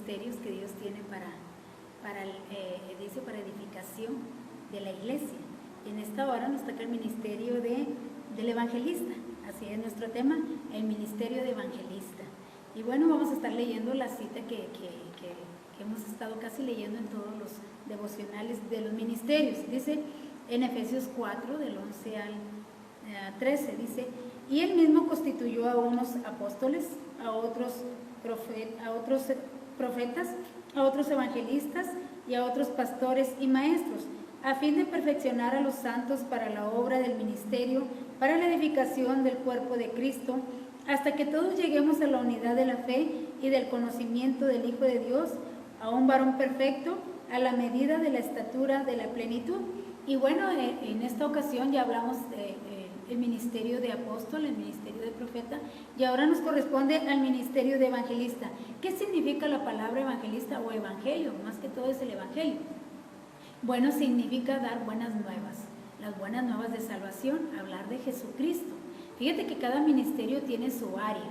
ministerios que Dios tiene dice, para edificación de la iglesia. En esta hora nos toca el ministerio del evangelista, así es nuestro tema, el ministerio de evangelista. Y bueno, vamos a estar leyendo la cita que hemos estado casi leyendo en todos los devocionales de los ministerios. Dice en Efesios 4, del 11 al 13, dice: y él mismo constituyó a unos apóstoles, a otros profetas, a otros evangelistas y a otros pastores y maestros, a fin de perfeccionar a los santos para la obra del ministerio, para la edificación del cuerpo de Cristo, hasta que todos lleguemos a la unidad de la fe y del conocimiento del Hijo de Dios, a un varón perfecto, a la medida de la estatura de la plenitud. Y bueno, en esta ocasión ya hablamos del ministerio de apóstol, el ministerio de profeta, y ahora nos corresponde al ministerio de evangelista. ¿Qué significa la palabra evangelista o evangelio? Más que todo es el evangelio. Bueno, significa dar buenas nuevas, las buenas nuevas de salvación, hablar de Jesucristo. Fíjate que cada ministerio tiene su área.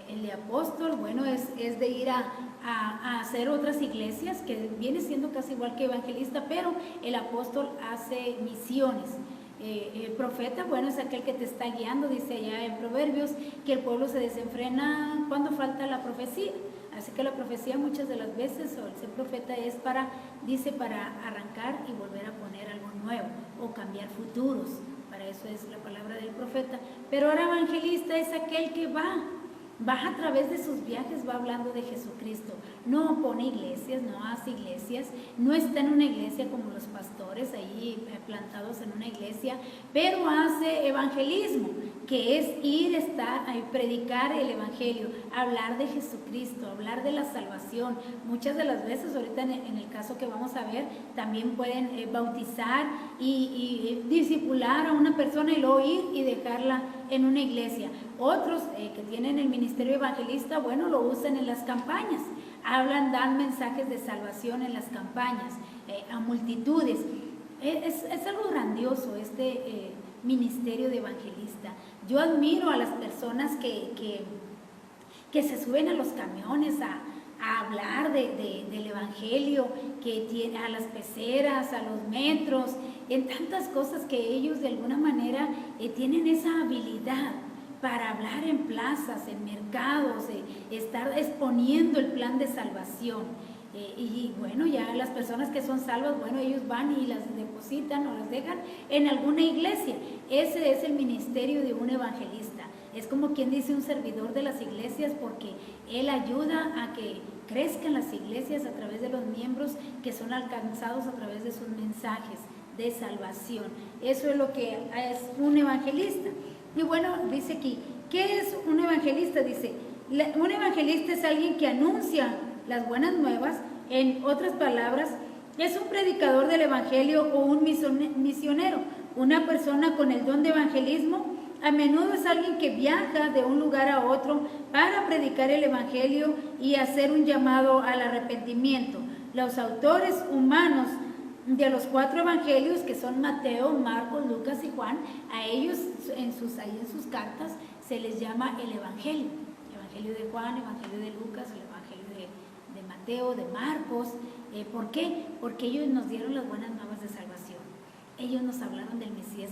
El de apóstol, bueno, es de ir a hacer otras iglesias, que viene siendo casi igual que evangelista, pero el apóstol hace misiones. El profeta, bueno, es aquel que te está guiando, dice allá en Proverbios, que el pueblo se desenfrena cuando falta la profecía. Así que la profecía muchas de las veces, o el ser profeta, es para arrancar y volver a poner algo nuevo, o cambiar futuros. Para eso es la palabra del profeta. Pero ahora evangelista es aquel que va a través de sus viajes, va hablando de Jesucristo. No pone iglesias, no hace iglesias, no está en una iglesia como los pastores ahí plantados en una iglesia, pero hace evangelismo, que es ir, estar, predicar el evangelio, hablar de Jesucristo, hablar de la salvación. Muchas de las veces, ahorita en el caso que vamos a ver, también pueden bautizar y discipular a una persona y luego ir y dejarla en una iglesia. Otros que tienen el ministerio evangelista, bueno, lo usan en las campañas, dan mensajes de salvación en las campañas a multitudes. Es algo grandioso este ministerio de evangelista. Yo admiro a las personas que se suben a los camiones a hablar del evangelio, a las peceras, a los metros, en tantas cosas que ellos de alguna manera tienen esa habilidad para hablar en plazas, en mercados, estar exponiendo el plan de salvación. Y bueno, ya las personas que son salvas, bueno, ellos van y las depositan o las dejan en alguna iglesia. Ese es el ministerio de un evangelista. Es como quien dice un servidor de las iglesias, porque él ayuda a que crezcan las iglesias a través de los miembros que son alcanzados a través de sus mensajes de salvación. Eso es lo que es un evangelista. Y bueno, dice aquí, ¿qué es un evangelista? Dice, un evangelista es alguien que anuncia las buenas nuevas. En otras palabras, es un predicador del evangelio o un misionero. Una persona con el don de evangelismo a menudo es alguien que viaja de un lugar a otro para predicar el evangelio y hacer un llamado al arrepentimiento. Los autores humanos de los 4 evangelios, que son Mateo, Marcos, Lucas y Juan, a ellos en sus cartas se les llama el evangelio. Evangelio de Juan, evangelio de Lucas, el evangelio de Mateo, de Marcos. ¿Por qué? Porque ellos nos dieron las buenas nuevas de salvación. Ellos nos hablaron del Mesías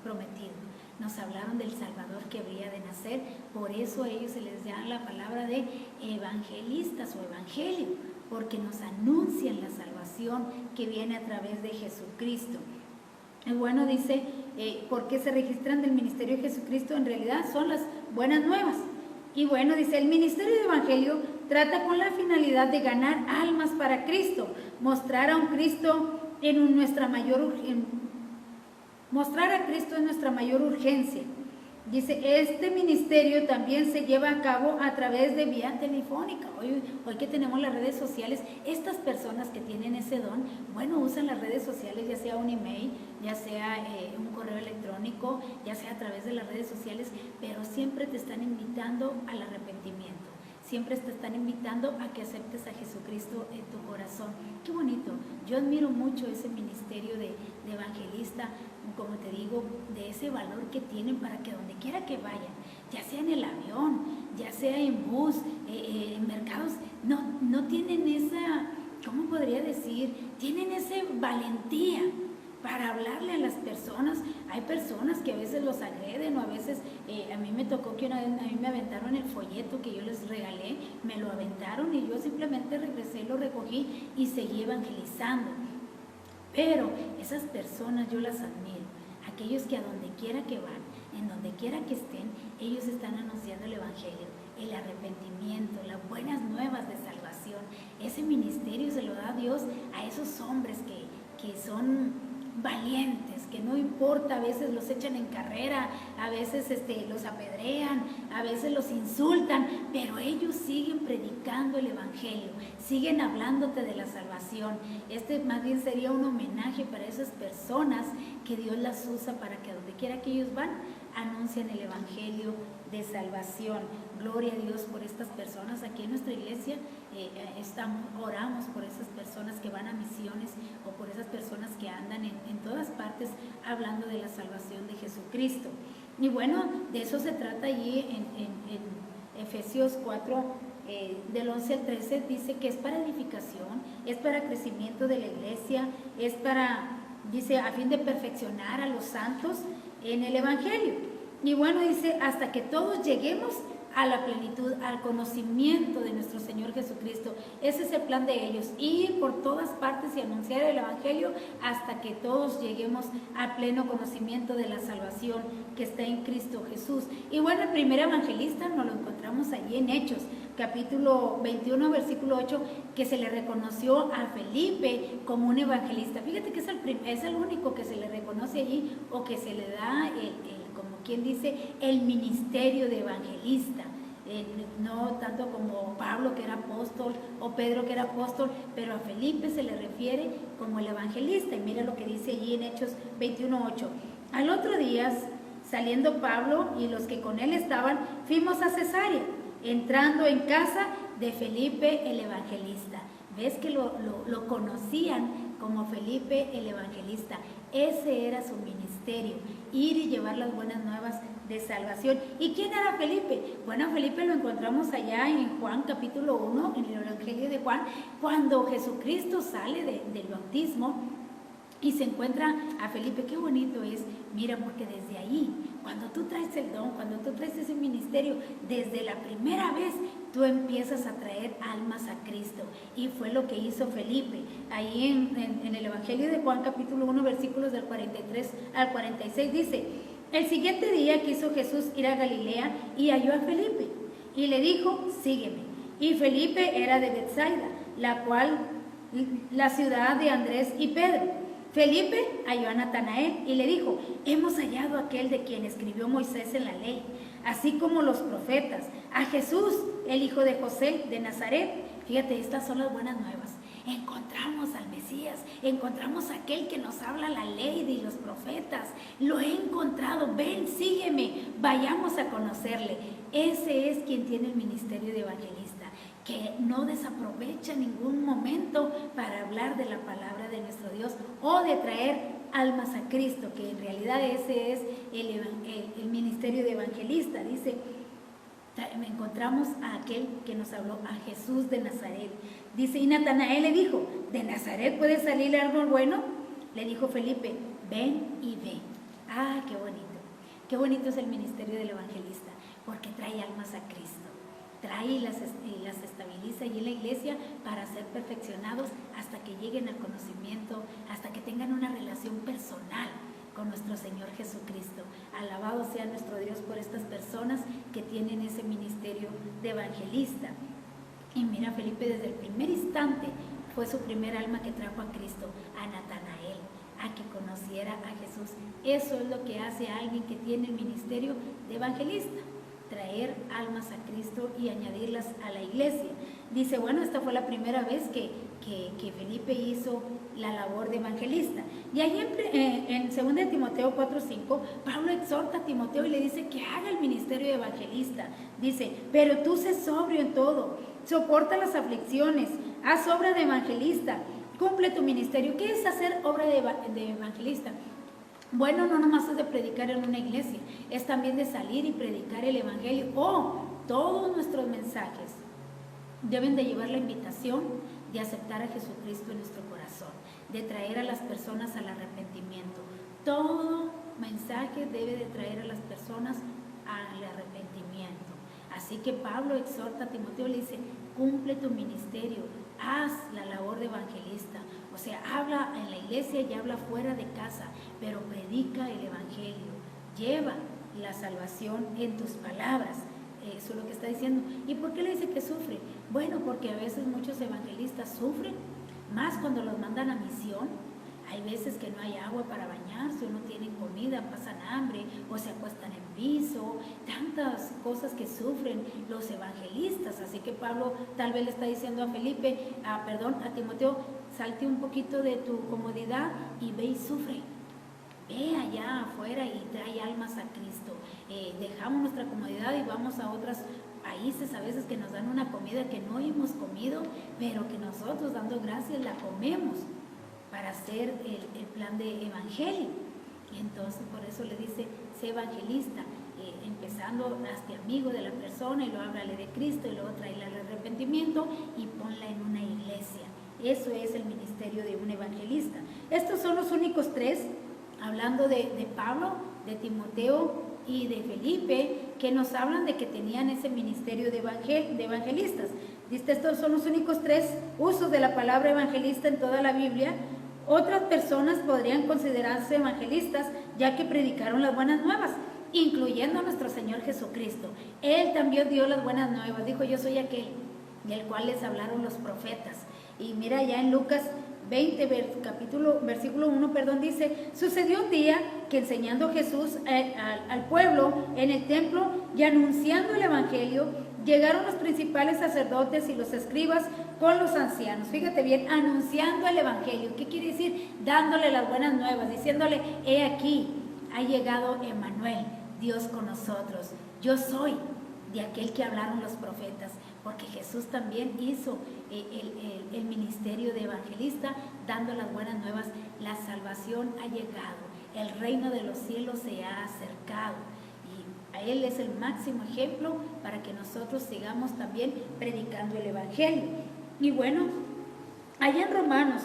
prometido, nos hablaron del Salvador que habría de nacer. Por eso a ellos se les llama la palabra de evangelistas o evangelio, porque nos anuncian la salvación que viene a través de Jesucristo. Bueno, dice, ¿por qué se registran del ministerio de Jesucristo? En realidad son las buenas nuevas. Y bueno, dice, el ministerio de evangelio trata con la finalidad de ganar almas para Cristo, mostrar a Cristo en nuestra mayor urgencia. Dice, este ministerio también se lleva a cabo a través de vía telefónica. Hoy que tenemos las redes sociales, estas personas que tienen ese don, bueno, usan las redes sociales, ya sea un email, ya sea un correo electrónico, ya sea a través de las redes sociales, pero siempre te están invitando al arrepentimiento. Siempre te están invitando a que aceptes a Jesucristo en tu corazón. Qué bonito. Yo admiro mucho ese ministerio de evangelista. como te digo, de ese valor que tienen para que donde quiera que vayan, ya sea en el avión, ya sea en bus, en mercados, no tienen esa, ¿cómo podría decir? Tienen esa valentía para hablarle a las personas. Hay personas que a veces los agreden, o a veces, a mí me tocó que una vez a mí me aventaron el folleto que yo les regalé, me lo aventaron y yo simplemente regresé, lo recogí y seguí evangelizando. Pero esas personas yo las admiro, aquellos que a donde quiera que van, en donde quiera que estén, ellos están anunciando el evangelio, el arrepentimiento, las buenas nuevas de salvación. Ese ministerio se lo da Dios a esos hombres que son valientes, que no importa, a veces los echan en carrera, a veces los apedrean, a veces los insultan, pero ellos siguen predicando el evangelio, siguen hablándote de la salvación. Más bien sería un homenaje para esas personas que Dios las usa para que donde quiera que ellos van, anuncien el evangelio de salvación. Gloria a Dios por estas personas. Aquí en nuestra iglesia oramos por esas personas que van a misiones, o por esas personas que andan en todas partes hablando de la salvación de Jesucristo. Y bueno, de eso se trata allí en Efesios 4, del 11 al 13, dice que es para edificación, es para crecimiento de la iglesia, es para, dice, a fin de perfeccionar a los santos en el evangelio. Y bueno, dice, hasta que todos lleguemos a la plenitud, al conocimiento de nuestro Señor Jesucristo. Ese es el plan de ellos, ir por todas partes y anunciar el evangelio hasta que todos lleguemos al pleno conocimiento de la salvación que está en Cristo Jesús. Y bueno, el primer evangelista nos lo encontramos allí en Hechos, capítulo 21, versículo 8, que se le reconoció a Felipe como un evangelista. Fíjate que es el único que se le reconoce allí, o que se le da como quien dice, el ministerio de evangelista. No tanto como Pablo, que era apóstol, o Pedro, que era apóstol, pero a Felipe se le refiere como el evangelista. Y mira lo que dice allí en Hechos 21:8. Al otro día, saliendo Pablo y los que con él estaban, fuimos a Cesarea, entrando en casa de Felipe el evangelista. Ves que lo conocían como Felipe el evangelista. Ese era su ministerio, ir y llevar las buenas nuevas de salvación. ¿Y quién era Felipe? Bueno, Felipe lo encontramos allá en Juan capítulo 1, en el Evangelio de Juan, cuando Jesucristo sale del bautismo y se encuentra a Felipe. Qué bonito es, mira, porque desde ahí, cuando tú traes el don, cuando tú traes ese ministerio, desde la primera vez tú empiezas a traer almas a Cristo. Y fue lo que hizo Felipe. Ahí en el Evangelio de Juan capítulo 1, versículos del 43 al 46 dice: el siguiente día quiso Jesús ir a Galilea y halló a Felipe y le dijo: sígueme. Y Felipe era de Betsaida, la ciudad de Andrés y Pedro. Felipe halló a Natanael y le dijo: hemos hallado a aquel de quien escribió Moisés en la ley, así como los profetas, a Jesús, el hijo de José de Nazaret. Fíjate, estas son las buenas nuevas. Encontramos al Mesías, encontramos a aquel que nos habla la ley de los profetas. Lo he encontrado, ven, sígueme, vayamos a conocerle. Ese es quien tiene el ministerio de evangelista, que no desaprovecha ningún momento para hablar de la palabra de nuestro Dios, o de traer almas a Cristo, que en realidad ese es el ministerio de evangelista. Dice, encontramos a aquel que nos habló, a Jesús de Nazaret. Dice, y Natanael le dijo: ¿de Nazaret puede salir algo bueno? Le dijo Felipe: ven y ve. Ah, qué bonito es el ministerio del evangelista, porque trae almas a Cristo, trae y las estabiliza allí en la iglesia para ser perfeccionados hasta que lleguen al conocimiento, hasta que tengan una relación personal con nuestro Señor Jesucristo. Alabado sea nuestro Dios por estas personas que tienen ese ministerio de evangelista. Y mira, Felipe desde el primer instante fue su primer alma que trajo a Cristo, a Natanael, a que conociera a Jesús. Eso es lo que hace a alguien que tiene el ministerio de evangelista: traer almas a Cristo y añadirlas a la iglesia. Dice, bueno, esta fue la primera vez que Felipe hizo la labor de evangelista. Y ahí en 2 Timoteo 4:5, Pablo exhorta a Timoteo y le dice que haga el ministerio de evangelista. Dice, pero tú sé sobrio en todo, soporta las aflicciones, haz obra de evangelista, cumple tu ministerio. ¿Qué es hacer obra de evangelista? Bueno, no nomás es de predicar en una iglesia, es también de salir y predicar el evangelio. Todos nuestros mensajes deben de llevar la invitación de aceptar a Jesucristo en nuestro corazón, de traer a las personas al arrepentimiento. Todo mensaje debe de traer a las personas al arrepentimiento. Así que Pablo exhorta a Timoteo, le dice, cumple tu ministerio, haz la labor de evangelista. O sea, habla en la iglesia y habla fuera de casa, pero predica el evangelio, lleva la salvación en tus palabras. Eso es lo que está diciendo. ¿Y por qué le dice que sufre? Bueno, porque a veces muchos evangelistas sufren, más cuando los mandan a misión. Hay veces que no hay agua para bañarse, o no tienen comida, pasan hambre, o se acuestan en piso, tantas cosas que sufren los evangelistas. Así que Pablo tal vez le está diciendo a Timoteo, salte un poquito de tu comodidad y ve y sufre. Ve allá afuera y trae almas a Cristo. Dejamos nuestra comodidad y vamos a otros países a veces que nos dan una comida que no hemos comido, pero que nosotros dando gracias la comemos para hacer el plan de evangelio. Y entonces por eso le dice, sé evangelista, empezando hazte amigo de la persona y luego háblale de Cristo y luego tráela al arrepentimiento y ponla en una iglesia. Eso es el ministerio de un evangelista. Estos son los únicos tres, hablando de Pablo, de Timoteo y de Felipe, que nos hablan de que tenían ese ministerio de evangelistas. Dice, estos son los únicos tres usos de la palabra evangelista en toda la Biblia. Otras personas podrían considerarse evangelistas ya que predicaron las buenas nuevas, incluyendo a nuestro Señor Jesucristo. Él también dio las buenas nuevas, dijo, yo soy aquel del cual les hablaron los profetas. Y mira, ya en Lucas 20, versículo 1, dice, sucedió un día que enseñando Jesús al pueblo en el templo y anunciando el evangelio, llegaron los principales sacerdotes y los escribas con los ancianos. Fíjate bien, anunciando el evangelio. ¿Qué quiere decir? Dándole las buenas nuevas, diciéndole, he aquí, ha llegado Emmanuel, Dios con nosotros. Yo soy de aquel que hablaron los profetas, porque Jesús también hizo el ministerio de evangelista, dando las buenas nuevas. La salvación ha llegado, el reino de los cielos se ha acercado. Él es el máximo ejemplo para que nosotros sigamos también predicando el evangelio. Y bueno, allá en Romanos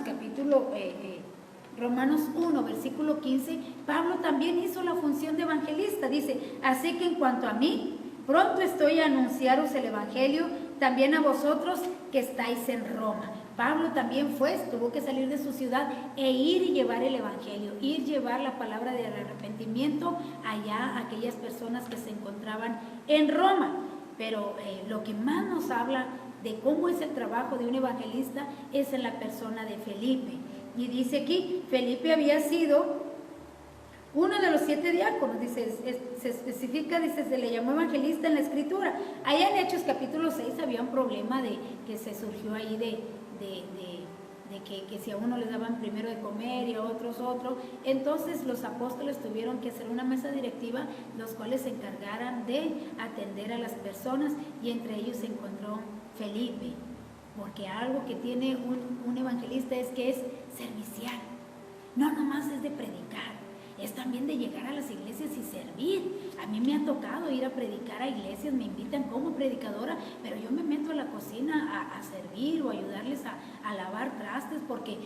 1, versículo 15, Pablo también hizo la función de evangelista. Dice, así que en cuanto a mí, pronto estoy a anunciaros el evangelio también a vosotros que estáis en Roma. Pablo también tuvo que salir de su ciudad e ir y llevar el evangelio, llevar la palabra del arrepentimiento allá a aquellas personas que se encontraban en Roma. Pero lo que más nos habla de cómo es el trabajo de un evangelista es en la persona de Felipe. Y dice aquí, Felipe había sido uno de los 7 diáconos, dice, se especifica, dice, se le llamó evangelista en la escritura. Allá en Hechos capítulo 6 había un problema que se surgió ahí de que si a uno les daban primero de comer y a otros otro. Entonces los apóstoles tuvieron que hacer una mesa directiva, los cuales se encargaran de atender a las personas, y entre ellos se encontró Felipe, porque algo que tiene un evangelista es que es servicial, no nomás es de predicar, es también de llegar a las iglesias y servir. A mí me ha tocado ir a predicar a iglesias, me invitan como predicadora, pero yo me meto a la cocina a servir o ayudarles a lavar trastes, porque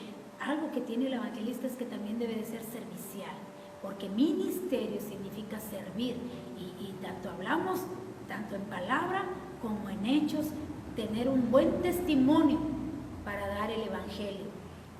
algo que tiene el evangelista es que también debe de ser servicial, porque ministerio significa servir, y tanto hablamos, tanto en palabra como en hechos, tener un buen testimonio para dar el evangelio.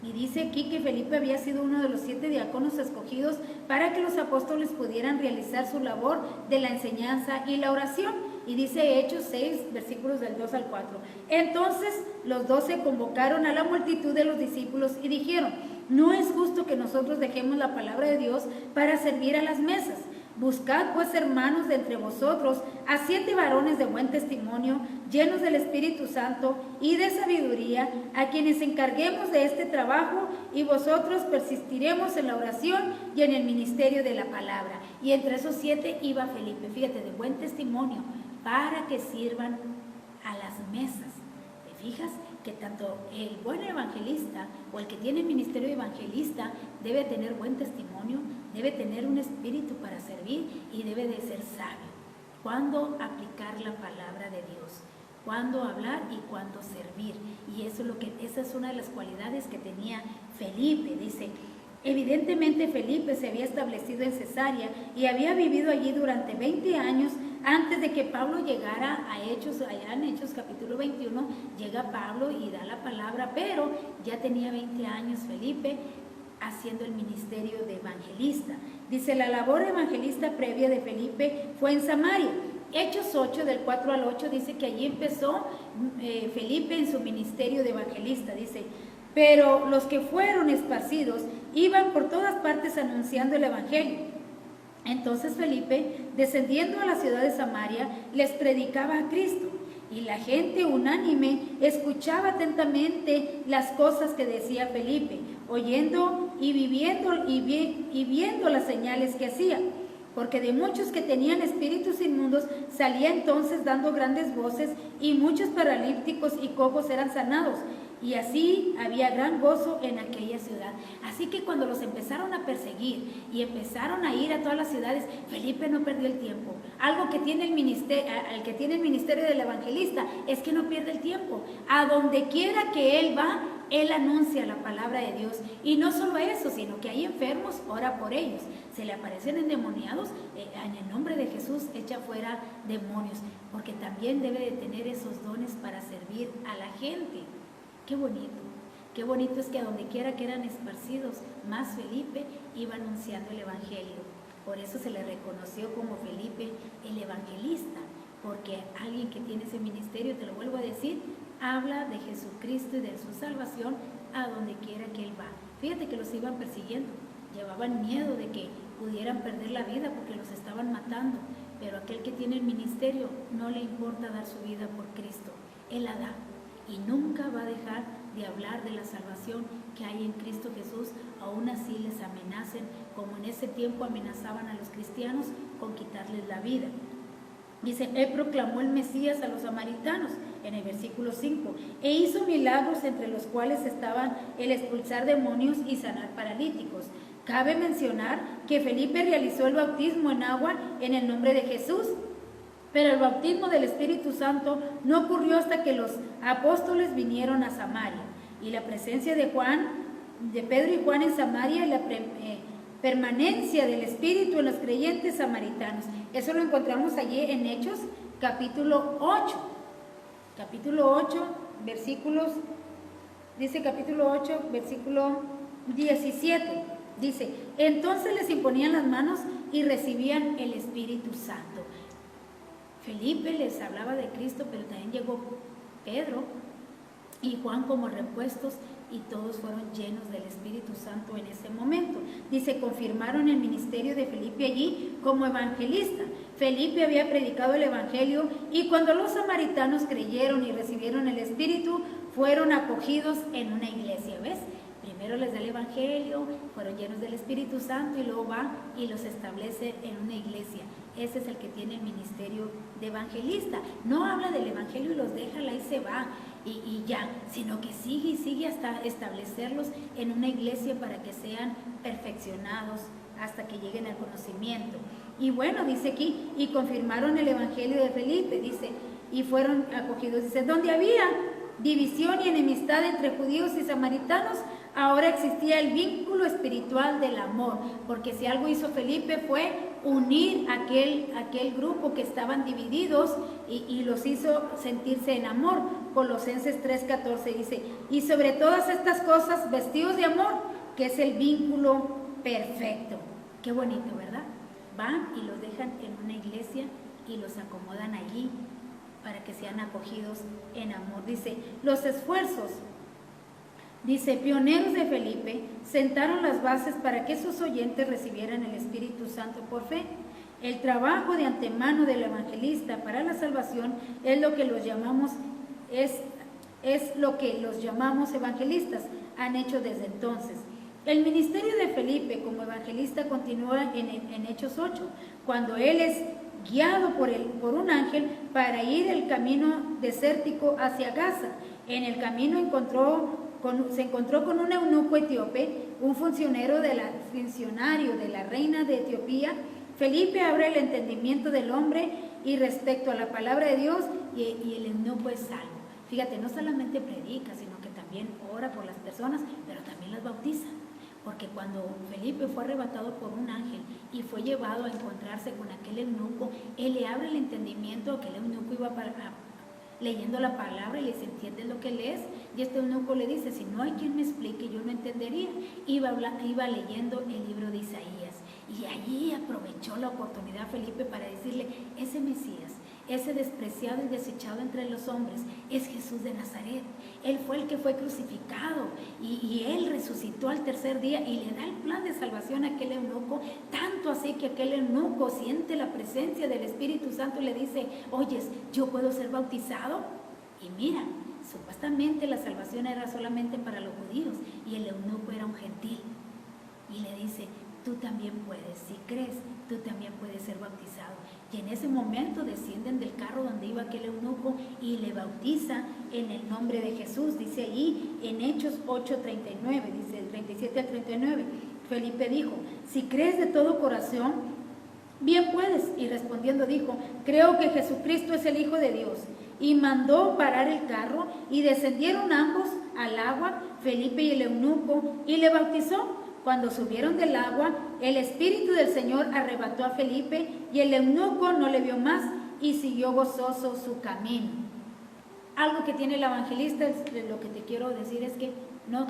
Y dice aquí que Felipe había sido uno de los 7 diáconos escogidos para que los apóstoles pudieran realizar su labor de la enseñanza y la oración. Y dice Hechos 6, versículos del 2 al 4. Entonces los 12 convocaron a la multitud de los discípulos y dijeron, no es justo que nosotros dejemos la palabra de Dios para servir a las mesas. Buscad pues, hermanos, de entre vosotros a 7 varones de buen testimonio, llenos del Espíritu Santo y de sabiduría, a quienes encarguemos de este trabajo, y vosotros persistiremos en la oración y en el ministerio de la palabra. Y entre esos 7 iba Felipe, fíjate, de buen testimonio, para que sirvan a las mesas. ¿Te fijas? que tanto el buen evangelista o el que tiene el ministerio de evangelista debe tener buen testimonio, debe tener un espíritu para servir y debe de ser sabio. Cuándo aplicar la palabra de Dios, cuándo hablar y cuándo servir. Y esa es una de las cualidades que tenía Felipe. Dice, evidentemente Felipe se había establecido en Cesarea y había vivido allí durante 20 años antes de que Pablo llegara a Hechos. Allá en Hechos capítulo 21 llega Pablo y da la palabra, pero ya tenía 20 años Felipe haciendo el ministerio de evangelista. Dice, la labor evangelista previa de Felipe fue en Samaria. Hechos 8, del 4 al 8, dice que allí empezó Felipe en su ministerio de evangelista. Dice, pero los que fueron esparcidos iban por todas partes anunciando el evangelio. Entonces Felipe, descendiendo a la ciudad de Samaria, les predicaba a Cristo. Y la gente unánime escuchaba atentamente las cosas que decía Felipe, oyendo y viendo las señales que hacía. Porque de muchos que tenían espíritus inmundos salía entonces dando grandes voces, y muchos paralíticos y cojos eran sanados. Y así había gran gozo en aquella ciudad. Así que cuando los empezaron a perseguir y empezaron a ir a todas las ciudades, Felipe no perdió el tiempo. Algo que tiene el ministerio del evangelista es que no pierde el tiempo. A donde quiera que él va, él anuncia la palabra de Dios. Y no solo eso, sino que hay enfermos, ora por ellos. Se le aparecen endemoniados, en el nombre de Jesús echa fuera demonios, porque también debe de tener esos dones para servir a la gente. Qué bonito es que a donde quiera que eran esparcidos, más Felipe iba anunciando el evangelio. Por eso se le reconoció como Felipe el evangelista, porque alguien que tiene ese ministerio, te lo vuelvo a decir, habla de Jesucristo y de su salvación a donde quiera que él va. Fíjate que los iban persiguiendo, llevaban miedo de que pudieran perder la vida porque los estaban matando, pero aquel que tiene el ministerio no le importa dar su vida por Cristo, él la da. Y nunca va a dejar de hablar de la salvación que hay en Cristo Jesús, aún así les amenacen, como en ese tiempo amenazaban a los cristianos con quitarles la vida. Dice, él proclamó el Mesías a los samaritanos, en el versículo 5, e hizo milagros, entre los cuales estaban el expulsar demonios y sanar paralíticos. Cabe mencionar que Felipe realizó el bautismo en agua en el nombre de Jesús, pero el bautismo del Espíritu Santo no ocurrió hasta que los apóstoles vinieron a Samaria. Y la presencia de Pedro y Juan en Samaria y la permanencia del Espíritu en los creyentes samaritanos. Eso lo encontramos allí en Hechos capítulo 8. Capítulo 8, versículos, dice capítulo 8, versículo 17. Dice, entonces les imponían las manos y recibían el Espíritu Santo. Felipe les hablaba de Cristo, pero también llegó Pedro y Juan como repuestos, y todos fueron llenos del Espíritu Santo en ese momento. Dice, confirmaron el ministerio de Felipe allí como evangelista. Felipe había predicado el evangelio, y cuando los samaritanos creyeron y recibieron el Espíritu, fueron acogidos en una iglesia. ¿Ves? Primero les da el evangelio, fueron llenos del Espíritu Santo, y luego va y los establece en una iglesia. Ese es el que tiene el ministerio de evangelista. No habla del evangelio y los deja, ahí se va y ya, sino que sigue y sigue hasta establecerlos en una iglesia para que sean perfeccionados hasta que lleguen al conocimiento. Y bueno, dice aquí, y confirmaron el evangelio de Felipe, dice, y fueron acogidos. Dice, donde había división y enemistad entre judíos y samaritanos, ahora existía el vínculo espiritual del amor, porque si algo hizo Felipe fue unir aquel grupo que estaban divididos y los hizo sentirse en amor. Colosenses 3:14 dice, y sobre todas estas cosas vestidos de amor, que es el vínculo perfecto. Qué bonito, ¿verdad? Van y los dejan en una iglesia y los acomodan allí para que sean acogidos en amor. Dice, los esfuerzos, dice, pioneros de Felipe, sentaron las bases para que sus oyentes recibieran el Espíritu Santo por fe. El trabajo de antemano del evangelista para la salvación es lo que los llamamos, evangelistas, han hecho desde entonces. El ministerio de Felipe como evangelista continúa en Hechos 8, cuando él es guiado por un ángel para ir el camino desértico hacia Gaza, En el camino se encontró con un eunuco etíope, un funcionario de la reina de Etiopía. Felipe abre el entendimiento del hombre y respecto a la palabra de Dios, y el eunuco es salvo. Fíjate, no solamente predica, sino que también ora por las personas, pero también las bautiza. Porque cuando Felipe fue arrebatado por un ángel y fue llevado a encontrarse con aquel eunuco, él le abre el entendimiento. Aquel eunuco iba leyendo la palabra y les entiende lo que lees, y este eunuco le dice: si no hay quien me explique, yo no entendería. Iba leyendo el libro de Isaías, y allí aprovechó la oportunidad Felipe para decirle: ese Mesías, ese despreciado y desechado entre los hombres, es Jesús de Nazaret. Él fue el que fue crucificado y él resucitó al tercer día, y le da el plan de salvación a aquel eunuco, tanto así que aquel eunuco siente la presencia del Espíritu Santo y le dice: oyes, ¿yo puedo ser bautizado? Y mira, supuestamente la salvación era solamente para los judíos y el eunuco era un gentil, y le dice: tú también puedes, si crees, tú también puedes ser bautizado. Y en ese momento descienden del carro donde iba aquel eunuco y le bautiza en el nombre de Jesús. Dice ahí en Hechos 8:39, dice el 37 al 39, Felipe dijo: si crees de todo corazón, bien puedes. Y respondiendo dijo: creo que Jesucristo es el Hijo de Dios. Y mandó parar el carro y descendieron ambos al agua, Felipe y el eunuco, y le bautizó. Cuando subieron del agua, el Espíritu del Señor arrebató a Felipe, y el eunuco no le vio más y siguió gozoso su camino. Algo que tiene el evangelista, lo que te quiero decir es que no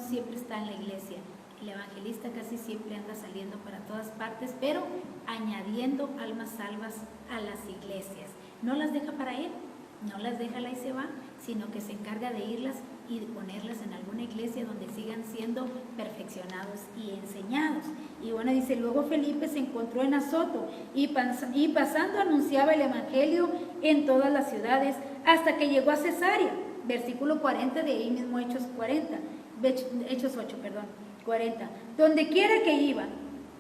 siempre está en la iglesia. El evangelista casi siempre anda saliendo para todas partes, pero añadiendo almas salvas a las iglesias. No las deja para él, no las deja y se va, sino que se encarga de irlas y de ponerlas en alguna iglesia donde sigan siendo perfeccionados y enseñados. Y bueno, dice: luego Felipe se encontró en Azoto y pasando anunciaba el evangelio en todas las ciudades hasta que llegó a Cesarea. Versículo 40 de ahí mismo, Hechos 40. Donde quiera que iba,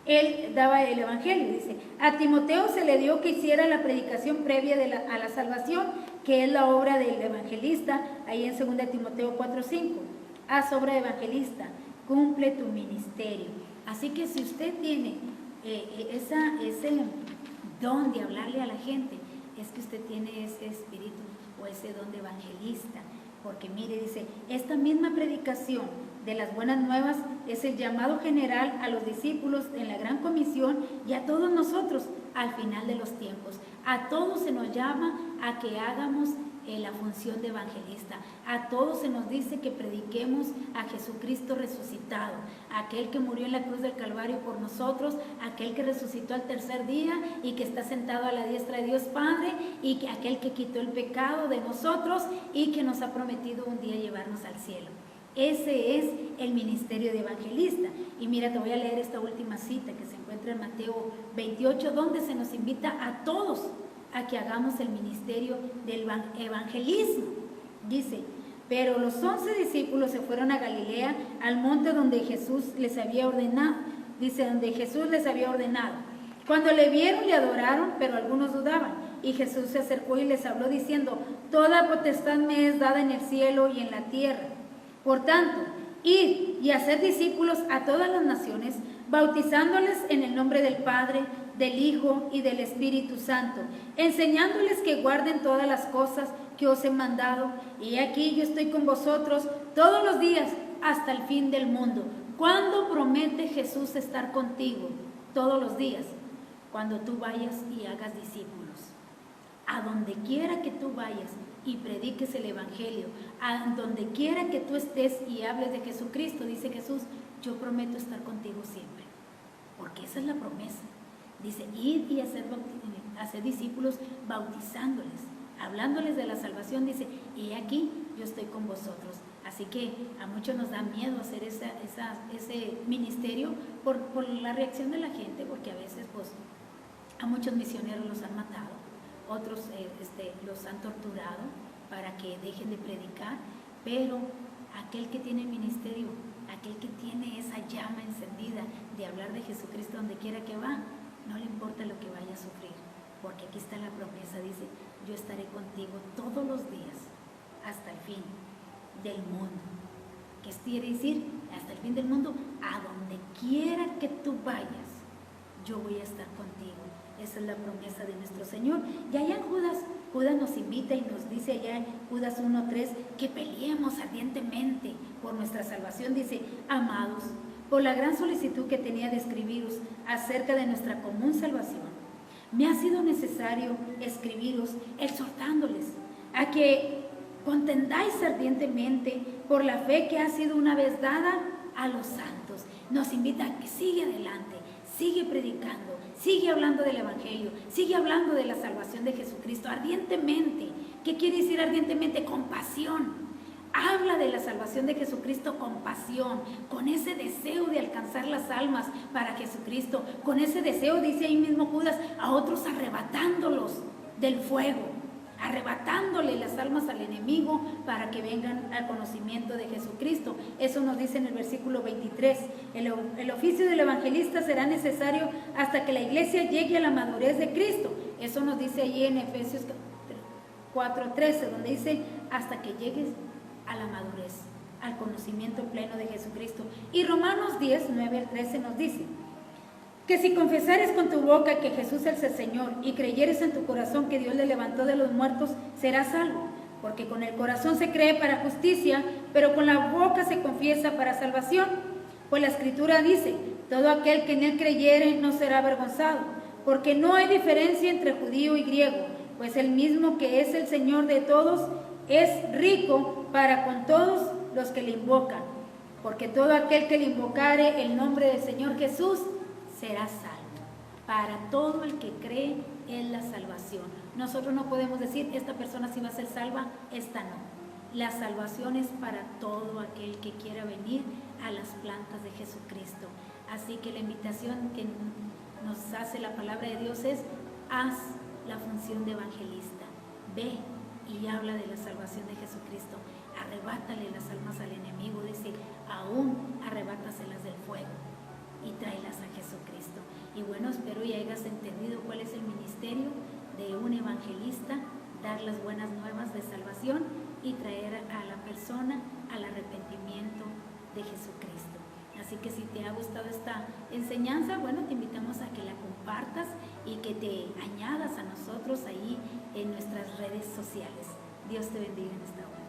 él daba el evangelio. Dice: a Timoteo se le dio que hiciera la predicación previa a la salvación, que es la obra del evangelista, ahí en 2 Timoteo 4:5. Haz obra de evangelista, cumple tu ministerio. Así que si usted tiene ese don de hablarle a la gente, es que usted tiene ese espíritu o ese don de evangelista. Porque mire, dice, esta misma predicación de las buenas nuevas es el llamado general a los discípulos en la gran comisión y a todos nosotros al final de los tiempos. A todos se nos llama a que hagamos la función de evangelista. A todos se nos dice que prediquemos a Jesucristo resucitado, aquel que murió en la cruz del Calvario por nosotros, aquel que resucitó al tercer día y que está sentado a la diestra de Dios Padre, y aquel que quitó el pecado de nosotros y que nos ha prometido un día llevarnos al cielo. Ese es el ministerio de evangelista. Y mira, te voy a leer esta última cita que se encuentra en Mateo 28, donde se nos invita a todos a que hagamos el ministerio del evangelismo. Dice: pero los 11 discípulos se fueron a Galilea, al monte donde Jesús les había ordenado. Dice: donde Jesús les había ordenado. Cuando le vieron, le adoraron, pero algunos dudaban. Y Jesús se acercó y les habló diciendo: toda potestad me es dada en el cielo y en la tierra. Por tanto, id y haced discípulos a todas las naciones, bautizándoles en el nombre del Padre, del Hijo y del Espíritu Santo, enseñándoles que guarden todas las cosas que os he mandado. Y aquí yo estoy con vosotros todos los días hasta el fin del mundo. ¿Cuándo promete Jesús estar contigo? Todos los días, cuando tú vayas y hagas discípulos. A donde quiera que tú vayas y prediques el evangelio, a donde quiera que tú estés y hables de Jesucristo, dice Jesús: yo prometo estar contigo siempre. Porque esa es la promesa. Dice: id y hacer discípulos, bautizándoles, hablándoles de la salvación. Dice: y aquí yo estoy con vosotros. Así que a muchos nos da miedo hacer ese ministerio por la reacción de la gente, porque a veces pues a muchos misioneros los han matado, otros los han torturado para que dejen de predicar. Pero aquel que tiene ministerio, aquel que tiene esa llama encendida de hablar de Jesucristo donde quiera que va, no le importa lo que vaya a sufrir, porque aquí está la promesa. Dice: yo estaré contigo todos los días hasta el fin del mundo. ¿Qué quiere decir? Hasta el fin del mundo, a donde quiera que tú vayas, yo voy a estar contigo. Esa es la promesa de nuestro Señor. Y allá en Judas nos invita y nos dice allá en Judas 1:3 que peleemos ardientemente por nuestra salvación. Dice: amados, por la gran solicitud que tenía de escribiros acerca de nuestra común salvación, me ha sido necesario escribiros exhortándoles a que contendáis ardientemente por la fe que ha sido una vez dada a los santos. Nos invita a que sigue adelante, sigue predicando, sigue hablando del Evangelio, sigue hablando de la salvación de Jesucristo ardientemente. ¿Qué quiere decir ardientemente? Con pasión. Habla de la salvación de Jesucristo con pasión, con ese deseo de alcanzar las almas para Jesucristo, con ese deseo, dice ahí mismo Judas, a otros arrebatándolos del fuego, arrebatándole las almas al enemigo para que vengan al conocimiento de Jesucristo. Eso nos dice en el versículo 23. El oficio del evangelista será necesario hasta que la iglesia llegue a la madurez de Cristo. Eso nos dice allí en Efesios 4:13, donde dice: hasta que llegues a la madurez, al conocimiento pleno de Jesucristo. Y Romanos 10:9-13 nos dice que si confesares con tu boca que Jesús es el Señor y creyeres en tu corazón que Dios le levantó de los muertos, serás salvo. Porque con el corazón se cree para justicia, pero con la boca se confiesa para salvación. Pues la Escritura dice: todo aquel que en él creyere no será avergonzado, porque no hay diferencia entre judío y griego, pues el mismo que es el Señor de todos es rico para con todos los que le invocan. Porque todo aquel que le invocare el nombre del Señor Jesús será salvo. Para todo el que cree en la salvación. Nosotros no podemos decir: esta persona sí va a ser salva, esta no. La salvación es para todo aquel que quiera venir a las plantas de Jesucristo. Así que la invitación que nos hace la palabra de Dios es: haz la función de evangelista. Ve y habla de la salvación de Jesucristo. Arrebátale las almas al enemigo. Dice: aún arrebátaselas del fuego y tráelas a Jesucristo. Y bueno, espero y hayas entendido cuál es el ministerio de un evangelista: dar las buenas nuevas de salvación y traer a la persona al arrepentimiento de Jesucristo. Así que si te ha gustado esta enseñanza, bueno, te invitamos a que la compartas y que te añadas a nosotros ahí en nuestras redes sociales. Dios te bendiga en esta hora.